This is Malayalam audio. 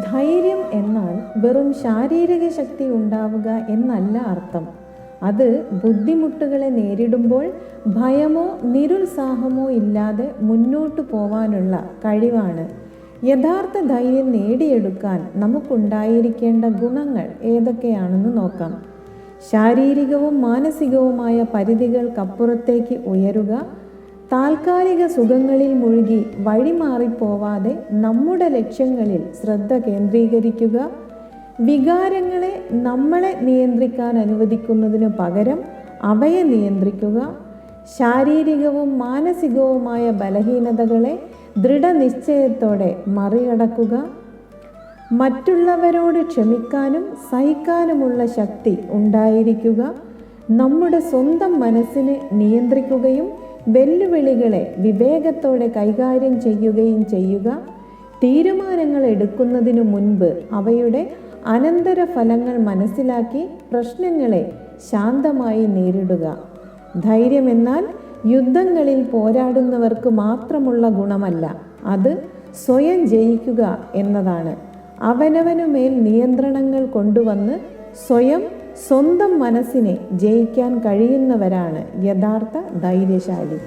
ധൈര്യം എന്നാൽ വെറും ശാരീരിക ശക്തി ഉണ്ടാവുക എന്നല്ല അർത്ഥം. അത് ബുദ്ധിമുട്ടുകളെ നേരിടുമ്പോൾ ഭയമോ നിരുത്സാഹമോ ഇല്ലാതെ മുന്നോട്ടു പോവാനുള്ള കഴിവാണ്. യഥാർത്ഥ ധൈര്യം നേടിയെടുക്കാൻ നമുക്കുണ്ടായിരിക്കേണ്ട ഗുണങ്ങൾ ഏതൊക്കെയാണെന്ന് നോക്കാം. ശാരീരികവും മാനസികവുമായ പരിധികൾക്കപ്പുറത്തേക്ക് ഉയരുക, താൽക്കാലിക സുഖങ്ങളിൽ മുഴുകി വഴിമാറിപ്പോവാതെ നമ്മുടെ ലക്ഷ്യങ്ങളിൽ ശ്രദ്ധ കേന്ദ്രീകരിക്കുക, വികാരങ്ങളെ നമ്മളെ നിയന്ത്രിക്കാൻ അനുവദിക്കുന്നതിനു പകരം അവയെ നിയന്ത്രിക്കുക, ശാരീരികവും മാനസികവുമായ ബലഹീനതകളെ ദൃഢനിശ്ചയത്തോടെ മറികടക്കുക, മറ്റുള്ളവരോട് ക്ഷമിക്കാനും സഹിക്കാനുമുള്ള ശക്തി ഉണ്ടായിരിക്കുക, നമ്മുടെ സ്വന്തം മനസ്സിനെ നിയന്ത്രിക്കുകയും വെല്ലുവിളികളെ വിവേകത്തോടെ കൈകാര്യം ചെയ്യുകയും ചെയ്യുക, തീരുമാനങ്ങൾ എടുക്കുന്നതിനു മുൻപ് അവയുടെ അനന്തരഫലങ്ങൾ മനസ്സിലാക്കി പ്രശ്നങ്ങളെ ശാന്തമായി നേരിടുക. ധൈര്യമെന്നാൽ യുദ്ധങ്ങളിൽ പോരാടുന്നവർക്ക് മാത്രമുള്ള ഗുണമല്ല, അത് സ്വയം ജയിക്കുക എന്നതാണ്. അവനവനുമേൽ നിയന്ത്രണങ്ങൾ കൊണ്ടുവന്ന് സ്വന്തം മനസ്സിനെ ജയിക്കാൻ കഴിയുന്നവരാണ് യഥാർത്ഥ ധൈര്യശാലി.